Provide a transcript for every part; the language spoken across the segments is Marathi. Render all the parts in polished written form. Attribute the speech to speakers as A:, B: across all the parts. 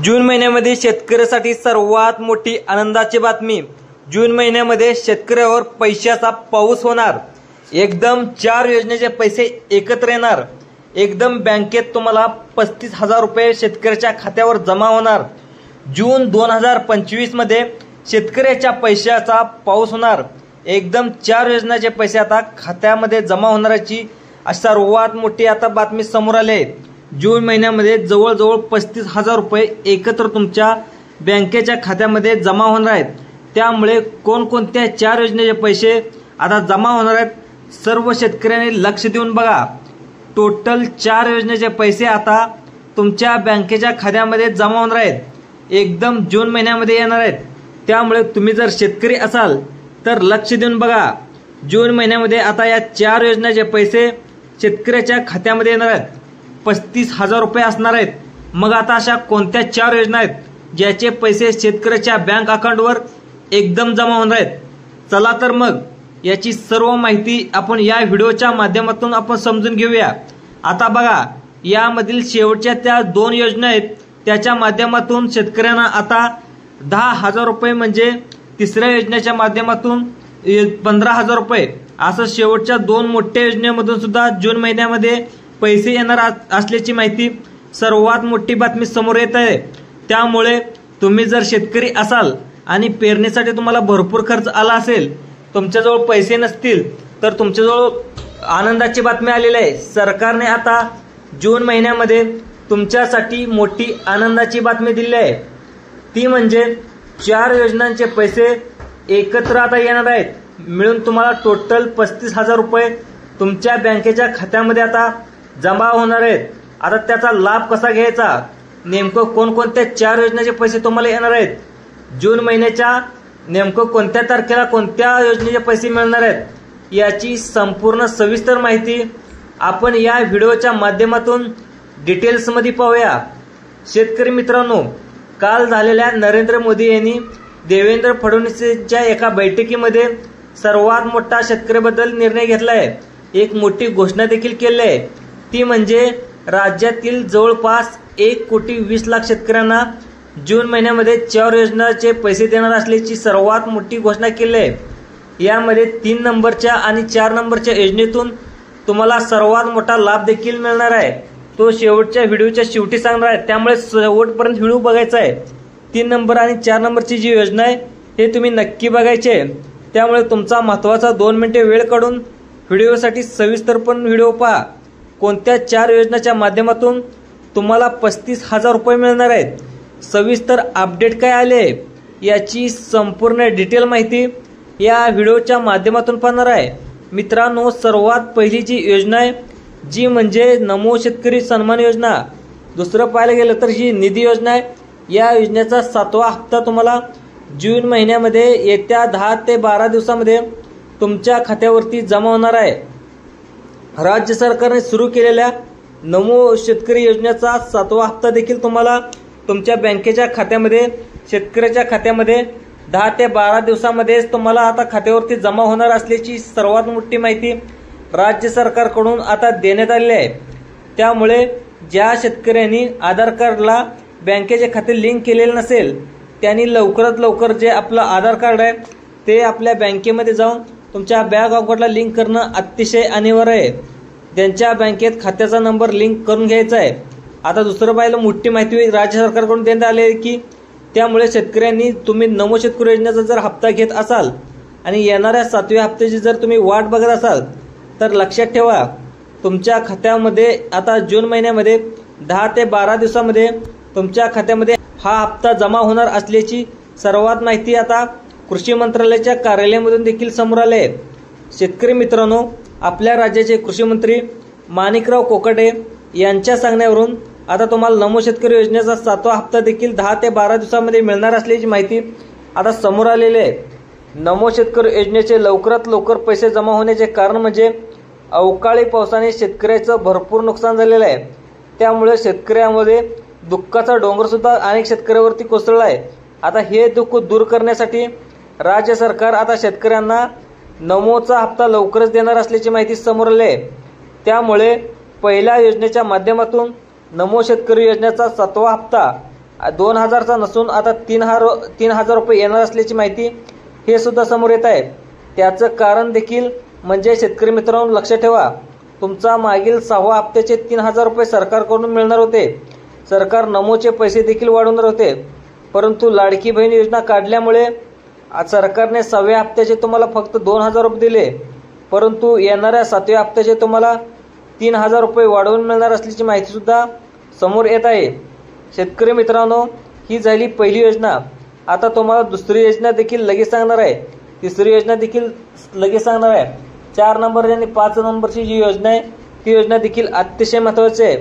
A: जून महिन्यामध्ये शेतकऱ्यासाठी सर्वात मोठी आनंदाची बातमी। जून महिन्यामध्ये शेतकऱ्यावर पैशाचा पाऊस होणार। एकदम 4 योजनेचे पैसे एकत्र येणार। एकदम बँकेत तुम्हाला 35,000 रुपये शेतकऱ्याच्या खात्यावर जमा होणार। जून 2025 मध्ये शेतकऱ्याच्या पैशाचा पाऊस होणार। एकदम 4 योजनेचे पैसे आता खात्यामध्ये जमा होण्याची सर्वात मोठी आता बातमी समोर आली आहे। जून महिन्यामध्ये जवळजवळ 35,000 रुपये एकत्र तुमच्या बँकेच्या खात्यामध्ये जमा होणार आहेत। त्यामुळे कोणकोणत्या 4 योजनेचे पैसे आता जमा होणार आहेत सर्व शेतकऱ्यांनी लक्ष देऊन बघा। टोटल 4 योजनेचे पैसे आता तुमच्या बँकेच्या खात्यामध्ये जमा होणार आहेत। एकदम जून महिन्यामध्ये येणार आहेत। त्यामुळे तुम्ही जर शेतकरी असाल तर लक्ष देऊन बघा। जून महिन्यामध्ये आता या 4 योजनेचे पैसे शेतकऱ्याच्या खात्यामध्ये येणार आहेत। 35,000 रुपये असणार आहेत। मग आता अशा कोणत्या 4 योजना आहेत ज्याचे पैसे शेतकऱ्याच्या बँक अकाउंटवर एकदम जमा होणार आहेत? चला तर मग याची सर्व माहिती आपण या व्हिडिओच्या माध्यमातून आपण समजून घेऊया। आता बघा, यामधील शेवटच्या त्या 2 योजना आहेत त्याच्या माध्यमातून शेतकऱ्यांना आता 10,000 रुपये म्हणजे तिसऱ्या योजनेच्या माध्यमातून 15,000 रुपये असं शेवटच्या 2 मोठ्या योजनेमधून सुद्धा जून महिन्यामध्ये पैसे येणार असल्याची माहिती सर्वात मोठी बातमी समोर येत आहे। त्यामुळे तुम्ही जर शेतकरी असाल आणि पेरणीसाठी तुम्हाला भरपूर खर्च आला असेल, तुमच्याजवळ पैसे नसतील तर तुमच्याजवळ आनंदाची बातमी आलेली आहे। सरकारने आता जून महिन्यामध्ये तुमच्यासाठी मोठी आनंदाची बातमी दिली आहे। ती म्हणजे 4 योजनांचे पैसे एकत्र आता येणार आहेत। मिळून तुम्हाला टोटल 35,000 रुपये तुमच्या बँकेच्या खात्यामध्ये आता जमा होणार आहेत। आता त्याचा लाभ कसा घ्यायचा, नेमकं कोणकोणत्या 4 योजनेचे पैसे तुम्हाला येणार आहेत, जून महिन्याच्या नेमकं कोणत्या तारखेला कोणत्या योजनेचे पैसे मिळणार आहेत, याची संपूर्ण सविस्तर माहिती आपण या व्हिडिओच्या माध्यमातून डिटेल्समध्ये पाहूया। शेतकरी मित्रांनो, काल झालेल्या नरेंद्र मोदी यांनी देवेंद्र फडणवीसच्या एका बैठकीमध्ये सर्वात मोठा शेतकऱ्याबद्दल निर्णय घेतला आहे। एक मोठी घोषणा देखील केली आहे। ती म्हणजे राज्यातील जवळपास 1,20,00,000 शेतकऱ्यांना जून महिन्यामध्ये 4 योजनांचे पैसे देणार असल्याची सर्वात मोठी घोषणा केली आहे। यामध्ये 3 नंबरच्या आणि 4 नंबरच्या योजनेतून तुम्हाला सर्वात मोठा लाभ देखील मिळणार आहे। तो शेवटच्या व्हिडिओच्या शेवटी सांगणार आहे, त्यामुळे शेवटपर्यंत व्हिडिओ बघायचा आहे। 3 नंबर आणि 4 नंबरची जी योजना आहे हे तुम्ही नक्की बघायचे। त्यामुळे तुमचा महत्त्वाचा 2 मिनिटे वेळ काढून व्हिडिओसाठी सविस्तर पण व्हिडिओ पहा। कोणत्या 4 योजनांच्या माध्यमातून तुम्हाला 35,000 रुपये मिळणार आहेत, सविस्तर अपडेट काय आले याची संपूर्ण डिटेल माहिती या व्हिडिओच्या माध्यमातून पाहणार आहे। मित्रांनो, सर्वात पहिली जी योजना आहे जी म्हणजे नमो शेतकरी सन्मान योजना। दुसरं पाहायला गेलं तर जी निधी योजना आहे, या योजनेचा 7वा हप्ता तुम्हाला जून महिन्यामध्ये येत्या 10 ते 12 दिवसामध्ये तुमच्या खात्यावरती जमा होणार आहे। राज्य सरकारने सुरू केलेल्या नमो शेतकरी योजनेचा 7वा हप्ता देखील तुम्हाला तुमच्या बँकेच्या खात्यामध्ये शेतकऱ्याच्या खात्यामध्ये 10 ते 12 दिवसामध्येच तुम्हाला आता खात्यावरती जमा होणार असल्याची सर्वात मोठी माहिती राज्य सरकारकडून आता देण्यात आली आहे। त्यामुळे ज्या शेतकऱ्यांनी आधार कार्डला बँकेचे खाते लिंक केलेले नसेल त्यांनी लवकरात लवकर जे आपलं आधार कार्ड आहे ते आपल्या बँकेमध्ये जाऊन तुमच्या बँक अकाउंटला लिंक करणं अतिशय अनिवार्य आहे। त्यांच्या बँकेत खात्याचा नंबर लिंक करून घ्यायचा आहे। आता दुसरं पाहिलं, मोठी माहिती राज्य सरकारकडून देण्यात आली आहे की त्यामुळे शेतकऱ्यांनी तुम्ही नमो शेतकरी योजनेचा जर हप्ता घेत असाल आणि येणाऱ्या 7व्या हप्त्याची जर तुम्ही वाट बघत असाल तर लक्षात ठेवा, तुमच्या खात्यामध्ये आता जून महिन्यामध्ये 10 ते 12 दिवसामध्ये तुमच्या खात्यामध्ये हा हप्ता जमा होणार असल्याची सर्वात माहिती आता कृषी मंत्रालयाच्या कार्यालयामधून देखील समोर आले आहे। शेतकरी मित्रांनो, आपल्या राज्याचे कृषी मंत्री माणिकराव कोकाटे यांच्या सांगण्यावरून आता तुम्हाला नमो शेतकरी योजनेचा 7वा हप्ता देखील 10 ते 12 दिवसामध्ये मिळणार असल्याची माहिती आता समोर आलेली आहे। नमो शेतकरी योजनेचे लवकरात लवकर पैसे जमा होण्याचे कारण म्हणजे अवकाळी पावसाने शेतकऱ्याचं भरपूर नुकसान झालेलं आहे। त्यामुळे शेतकऱ्यांमध्ये दुःखाचा डोंगर सुद्धा अनेक शेतकऱ्यावरती कोसळला आहे। आता हे दुःख दूर करण्यासाठी राज्य सरकार आता शेतकऱ्यांना नमोचा हप्ता लवकरच देणार असल्याची माहिती समोर आली आहे। त्यामुळे पहिल्या योजनेच्या माध्यमातून नमो शेतकरी योजनेचा 7वा हप्ता 2000चा नसून आता 3000 रुपये येणार असल्याची माहिती हे सुद्धा समोर येत आहे। त्याचं कारण देखील म्हणजे शेतकरी मित्रांनो लक्षात ठेवा, तुमचा मागील 6व्या हप्त्याचे 3000 रुपये सरकारकडून मिळणार होते। सरकार नमोचे पैसे देखील वाढवणार होते, परंतु लाडकी बहीण योजना काढल्यामुळे आज सरकारने 6व्या हप्त्याचे तुम्हाला फक्त 2000 रुपये दिले, परंतु येणाऱ्या 7व्या हप्त्याचे तुम्हाला 3000 रुपये वाढवून मिळणार असल्याची माहिती सुद्धा समोर येत आहे। शेतकरी मित्रांनो, ही झाली पहिली योजना। आता तुम्हाला दुसरी योजना देखील लगेच सांगणार आहे, तिसरी योजना देखील लगेच सांगणार आहे। 4 नंबर आणि 5 नंबरची जी योजना आहे ती योजना देखील अतिशय महत्त्वाची आहे।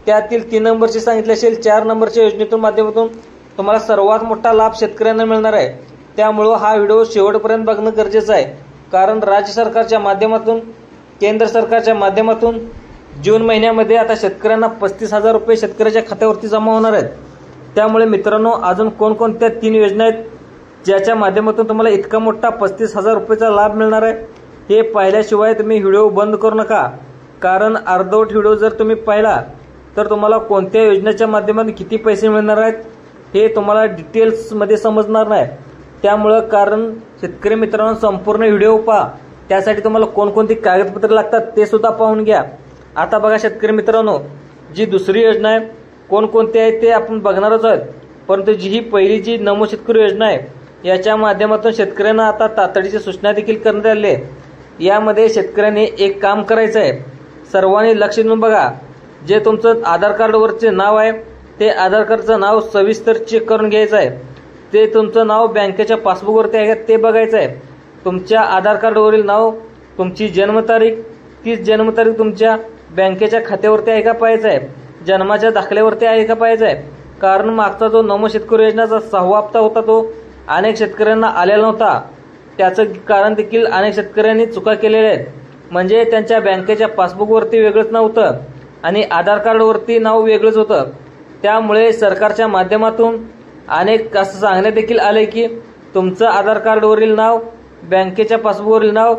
A: त्यातील 3 नंबरची सांगितले असेल, 4 नंबरच्या योजनेतून माध्यमातून तुम्हाला सर्वात मोठा लाभ शेतकऱ्यांना मिळणार आहे। त्यामुळे हा व्हिडिओ शेवटपर्यंत बघणं गरजेचं आहे, कारण राज्य सरकारच्या माध्यमातून केंद्र सरकारच्या माध्यमातून जून महिन्यामध्ये आता शेतकऱ्यांना 35,000 रुपये शेतकऱ्याच्या खात्यावरती जमा होणार आहेत। त्यामुळे मित्रांनो, अजून कोणकोणत्या 3 योजना आहेत ज्याच्या माध्यमातून तुम्हाला इतका मोठा 35,000 रुपयाचा लाभ मिळणार आहे हे पाहिल्याशिवाय तुम्ही व्हिडिओ बंद करू नका, कारण अर्धवट व्हिडिओ जर तुम्ही पाहिला तर तुम्हाला कोणत्या योजनेच्या माध्यमातून किती पैसे मिळणार आहेत हे तुम्हाला डिटेल्समध्ये समजणार नाही। त्यामुळे कारण शेतकरी मित्रांनो संपूर्ण व्हिडिओ पहा, त्यासाठी तुम्हाला कोणकोणती कागदपत्रे लागतात ते सुद्धा पाहून घ्या। आता बघा शेतकरी मित्रांनो, जी दुसरी योजना आहे कोणकोणती आहे ते आपण बघणारच आहोत, परंतु ही पहिली जी नमो शेतकरी योजना आहे याच्या माध्यमातून शेतकऱ्यांना आता तातडीची सूचना देखील करण्यात आली आहे। यामध्ये शेतकऱ्यांनी एक काम करायचं आहे, सर्वांनी लक्ष देऊन बघा। जे तुमचं आधार कार्डवरचे नाव आहे ते आधार कार्डचं नाव सविस्तर चेक करून घ्यायचं आहे। ते तुमचं नाव बँकेच्या पासबुकवरती आहे का ते बघायचं आहे। तुमच्या आधार कार्डवरील नाव, तुमची जन्मतारीख, तीच जन्मतारीख तुमच्या बँकेच्या खात्यावरती आहे का पाहायचं आहे, जन्माच्या दाखल्यावरती आहे का पाहायचं आहे। कारण मागचा जो नमो शेतकरी योजनेचा 6वा हप्ता होता तो अनेक शेतकऱ्यांना आलेला नव्हता। त्याचं कारण देखील अनेक शेतकऱ्यांनी चुका केलेल्या आहेत, म्हणजे त्यांच्या बँकेच्या पासबुकवरती वेगळंच नव्हतं आणि आधार कार्डवरती नाव वेगळंच होतं। त्यामुळे सरकारच्या माध्यमातून अनेक असं सांगण्यात देखील आले की तुमचं आधार कार्डवरील नाव, बँकेच्या पासबुकवरील नाव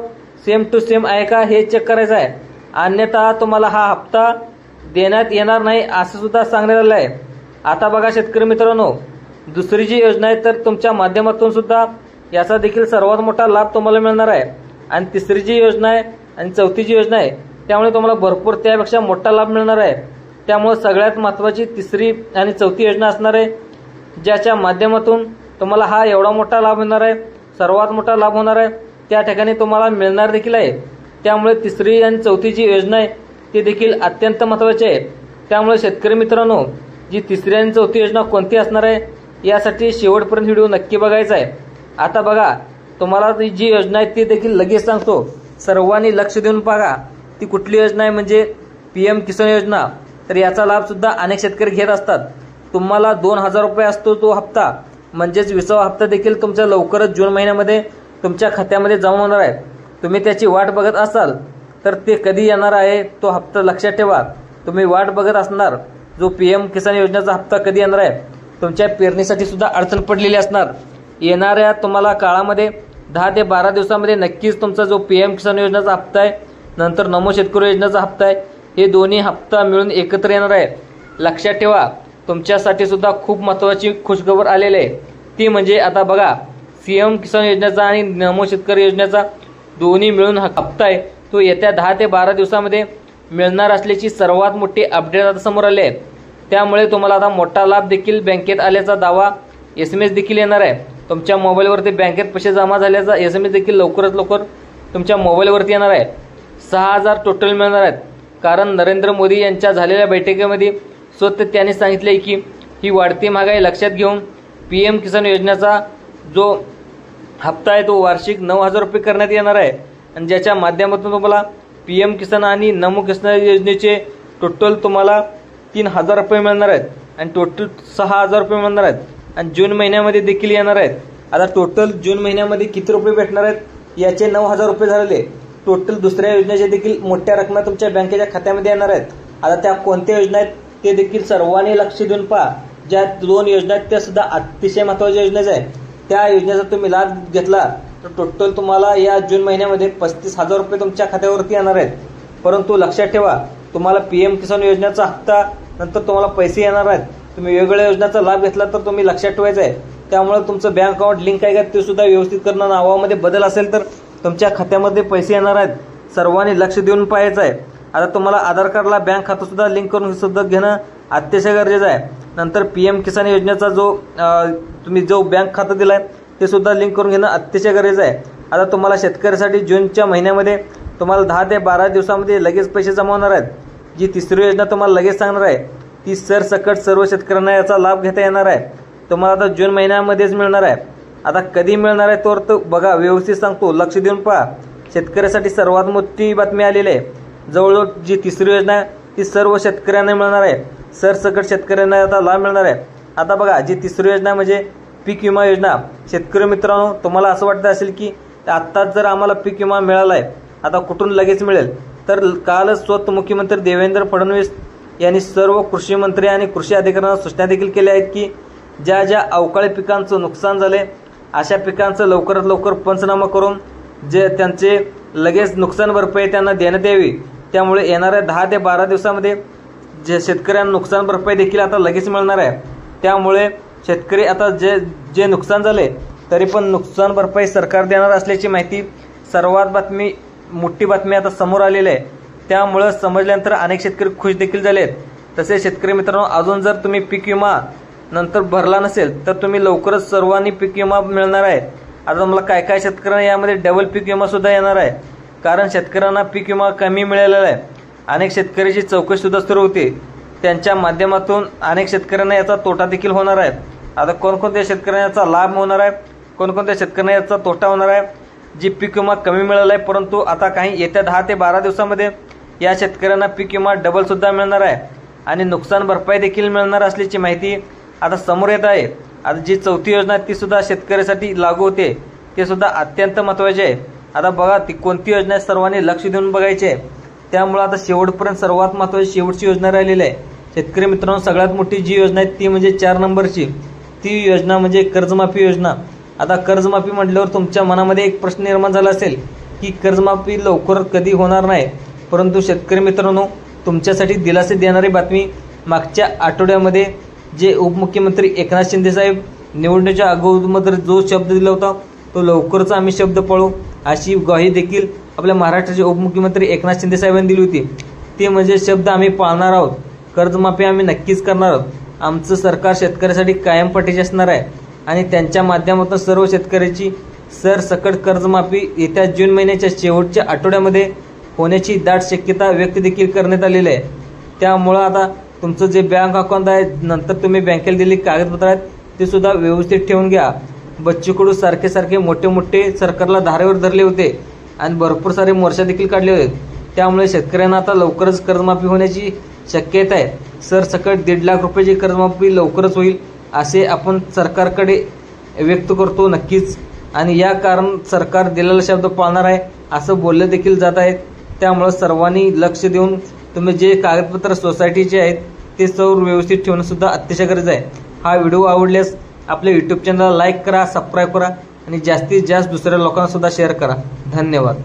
A: सेम टू सेम आहे का हे चेक करायचं आहे, अन्यथा तुम्हाला हा हप्ता देण्यात येणार नाही असं सुद्धा सांगण्यात आलं आहे। आता बघा शेतकरी मित्रांनो, दुसरी जी योजना आहे तर तुमच्या माध्यमातून सुद्धा याचा देखील सर्वात मोठा लाभ तुम्हाला मिळणार आहे, आणि तिसरी जी योजना आहे आणि चौथी जी योजना आहे त्यामुळे तुम्हाला भरपूर त्यापेक्षा मोठा लाभ मिळणार आहे। त्यामुळे सगळ्यात महत्त्वाची तिसरी आणि चौथी योजना असणार आहे, ज्याच्या माध्यमातून तुम्हाला हा एवढा मोठा लाभ मिळणार आहे, सर्वात मोठा लाभ होणार आहे, त्या ठिकाणी तुम्हाला मिळणार देखील आहे। त्यामुळे तिसरी आणि चौथी जी योजना आहे ती देखील अत्यंत महत्त्वाची आहे। त्यामुळे शेतकरी मित्रांनो, जी तिसरी आणि चौथी योजना कोणती असणार आहे यासाठी शेवटपर्यंत व्हिडिओ नक्की बघायचा आहे। आता बघा, तुम्हाला जी योजना आहे ती देखील लगेच सांगतो, सर्वांनी लक्ष देऊन बघा। ती कुठली योजना आहे म्हणजे PM किसान योजना। तर याचा लाभ सुद्धा अनेक शेतकरी घेत असतात। तुम्हाला 2000 रुपये असतो तो हप्ता, म्हणजेच 20वा हप्ता देखील तुमच्या लवकरच जून महिन्यामध्ये तुमच्या खात्यामध्ये जमा होणार आहे। तुम्ही त्याची वाट बघत असाल तर ते कधी येणार आहे तो हप्ता लक्षात ठेवा। तुम्ही वाट बघत असणार जो PM किसान योजनेचा हप्ता कधी येणार आहे, तुमच्या पेरणीसाठी सुद्धा अडचण पडलेली असणार। येणाऱ्या तुम्हाला काळामध्ये 10 ते 12 दिवसामध्ये नक्कीच तुमचा जो PM किसान योजनेचा हप्ता आहे, नंतर नमो शेतकरी योजनेचा हप्ता आहे, हे दोन्ही हप्ता मिळून एकत्र येणार आहे। लक्षात ठेवा, तुमच्यासाठी सुद्धा खूप महत्त्वाची खुशखबर आलेली आहे, ती म्हणजे आता बघा PM किसान योजनेचा आणि नमो शेतकरी योजनेचा दोन्ही मिळून हप्ता आहे तो येत्या 10 ते 12 दिवसामध्ये मिळणार असल्याची सर्वात मोठी अपडेट आता समोर आली आहे। त्यामुळे तुम्हाला आता मोठा लाभ देखील बँकेत आल्याचा दावा SMS देखील येणार आहे। तुमच्या मोबाईलवरती बँकेत पैसे जमा झाल्याचा SMS देखील लवकरात लवकर तुमच्या मोबाईलवरती येणार आहे। 6000 टोटल मिळणार आहेत, कारण नरेंद्र मोदी यांच्या झालेल्या बैठकीमध्ये स्वतः त्यांनी सांगितले की ही वाढती महागाई लक्षात घेऊन PM किसान योजनेचा जो हप्ता आहे तो वार्षिक 9000 रुपये करण्यात येणार आहे, आणि ज्याच्या माध्यमातून तुम्हाला PM किसान आणि नमो किसान योजनेचे टोटल तुम्हाला 3000 रुपये मिळणार आहेत, आणि टोटल 6000 रुपये मिळणार आहेत, आणि जून महिन्यामध्ये देखील येणार आहेत। आता टोटल जून महिन्यामध्ये किती रुपये भेटणार आहेत याचे 9000 रुपये झालेले। टोटल दुसऱ्या योजनेचे देखील मोठ्या रकमा तुमच्या बँकेच्या खात्यामध्ये येणार आहेत। आता त्या कोणत्या योजना आहेत ते देखील सर्वांनी लक्ष देऊन पहा। ज्या 2 योजना आहेत त्या सुद्धा अतिशय महत्त्वाच्या योजनेच आहेत। त्या योजनेचा तुम्ही लाभ घेतला तर टोटल तुम्हाला या जून महिन्यामध्ये 35,000 रुपये तुमच्या खात्यावरती येणार आहेत। परंतु लक्षात ठेवा, तुम्हाला PM किसान योजनेचा हप्ता नंतर तुम्हाला पैसे येणार आहेत, तुम्ही वेगवेगळ्या योजनांचा लाभ घेतला तर तुम्ही लक्षात ठेवायचं आहे, त्यामुळे तुमचं बँक अकाउंट लिंक आहे का ते सुद्धा व्यवस्थित करणं, नावामध्ये बदल असेल तर तुमच्या खात्यामध्ये पैसे येणार आहेत, सर्वांनी लक्ष देऊन पाहायचं आहे। आता तुम्हाला आधार कार्डला बँक खातं सुद्धा लिंक करून सुद्धा घेणं अतिशय गरजेचं आहे। नंतर PM किसान योजनेचा तुम्ही जो बँक खातं दिलाय ते सुद्धा लिंक करून घेणं अतिशय गरजेचं आहे। आता तुम्हाला शेतकऱ्यासाठी जूनच्या महिन्यामध्ये तुम्हाला 10 ते 12 दिवसामध्ये लगेच पैसे जमा होणार आहेत। जी तिसरी योजना तुम्हाला लगेच सांगणार आहे ती सरसकट सर्व शेतकऱ्यांना याचा लाभ घेता येणार आहे, तुम्हाला आता जून महिन्यामध्येच मिळणार आहे। आता कधी मिळणार आहे तर बघा, व्यवस्थित सांगतो, लक्ष देऊन पहा। शेतकऱ्यासाठी सर्वात मोठी बातमी आलेली आहे, जवळजवळ जी तिसरी योजना आहे ती सर्व शेतकऱ्यांना मिळणार आहे, सरसकट शेतकऱ्यांना याचा लाभ मिळणार आहे। आता बघा, जी तिसरी योजना म्हणजे पीक विमा योजना। शेतकरी मित्रांनो, तुम्हाला असं वाटतं असेल की आत्ताच जर आम्हाला पीक विमा मिळाला आहे, आता कुठून लगेच मिळेल, तर कालच स्वतः मुख्यमंत्री देवेंद्र फडणवीस यांनी सर्व कृषी मंत्री आणि कृषी अधिकाऱ्यांना सूचना देखील केल्या आहेत की ज्या ज्या अवकाळी पिकांचं नुकसान झाले अशा पिकांचं लवकरात लवकर पंचनामा करून जे त्यांचे लगेच नुकसान भरपाई त्यांना देण्यात यावी। त्यामुळे येणाऱ्या 10 ते 12 दिवसामध्ये जे शेतकऱ्यांना नुकसान भरपाई देखील आता लगेच मिळणार आहे। त्यामुळे शेतकरी आता जे नुकसान झाले तरी पण नुकसान भरपाई सरकार देणार असल्याची माहिती सर्वात मोठी बातमी आता समोर आलेली आहे। त्यामुळे समजल्यानंतर अनेक शेतकरी खुश देखील झाले आहेत। तसेच शेतकरी मित्रांनो, अजून जर तुम्ही पीक विमा नंतर भरला नसेल तर तुम्ही लवकरच सर्वांनी पीक विमा मिळणार आहे। आता तुम्हाला काय शेतकऱ्यांना यामध्ये डबल पीक विमा सुद्धा येणार आहे, कारण शेतकऱ्यांना पीक विमा कमी मिळालेला आहे। अनेक शेतकऱ्याची चौकशी सुद्धा सुरू होते, त्यांच्या माध्यमातून अनेक शेतकऱ्यांना याचा तोटा देखील होणार आहे। आता कोणकोणत्या शेतकऱ्यांना याचा लाभ होणार आहे, कोणकोणत्या शेतकऱ्यांना याचा तोटा होणार आहे। जी पीक विमा कमी मिळाला आहे, परंतु आता काही येत्या 10 ते 12 दिवसामध्ये या शेतकऱ्यांना पीक विमा डबल सुद्धा मिळणार आहे आणि नुकसान भरपाई देखील मिळणार असल्याची माहिती आता समोर येत आहे। आता जी चौथी योजना ती सुद्धा शेतकऱ्यासाठी लागू होते, ते सुद्धा अत्यंत महत्त्वाचे आहे। आता बघा ती कोणती योजना आहे, सर्वांनी लक्ष देऊन बघायचे आहे। त्यामुळे आता शेवटपर्यंत सर्वात महत्त्वाची शेवटची योजना राहिलेली आहे। शेतकरी मित्रांनो, सगळ्यात मोठी जी योजना आहे ती म्हणजे 4 नंबरची, ती योजना म्हणजे कर्जमाफी योजना। आता कर्जमाफी म्हटल्यावर तुमच्या मनामध्ये एक प्रश्न निर्माण झाला असेल की कर्जमाफी लवकर कधी होणार नाही, परंतु शेतकरी मित्रांनो, तुमच्यासाठी दिलासे देणारी बातमी, मागच्या आठवड्यामध्ये जे उपमुख्यमंत्री एकनाथ शिंदे साहेब निवडणुकीच्या अगोदर जो शब्द दिला होता तो लवकरच आम्ही शब्द पाळू अशी ग्वाही देखील आपल्या महाराष्ट्राचे उपमुख्यमंत्री एकनाथ शिंदे साहेबांनी दिली होती। ते म्हणजे शब्द आम्ही पाळणार आहोत, कर्जमाफी आम्ही नक्कीच करणार आहोत। आमचं सरकार शेतकऱ्यासाठी कायम पाठीशी असणार आहे आणि त्यांच्या माध्यमातून सर्व शेतकऱ्याची सरसकट कर्जमाफी येत्या जून महिन्याच्या शेवटच्या आठवड्यामध्ये होण्याची दाट शक्यता व्यक्त देखील करण्यात आलेली आहे। त्यामुळं आता तुमचं जे बँक अकाउंट आहे, नंतर तुम्ही बँकेला दिलेली कागदपत्र आहेत ते सुद्धा व्यवस्थित ठेवून घ्या। बच्चू कडू सारखे मोठे सरकारला धारेवर धरले होते आणि भरपूर सारे मोर्चा देखील काढले होते। त्यामुळे शेतकऱ्यांना आता लवकरच कर्जमाफी होण्याची शक्यता आहे। सरसकट 1.5 लाख रुपयाची कर्जमाफी लवकरच होईल असे आपण सरकारकडे व्यक्त करतो नक्कीच, आणि या कारण सरकार दिलेला शब्द पाळणार आहे असं बोललं देखील जात आहे। त्यामुळे सर्वांनी लक्ष देऊन तुम्ही जे कागदपत्र सोसायटीचे आहेत ते सर्व व्यवस्थित ठेवणं सुद्धा अतिशय गरजेचं आहे। हा व्हिडिओ आवडल्यास आपल्या यूट्यूब चॅनलला लाईक करा, सबस्क्राईब करा आणि जास्तीत जास्त दुसऱ्या लोकांना सुद्धा शेअर करा। धन्यवाद।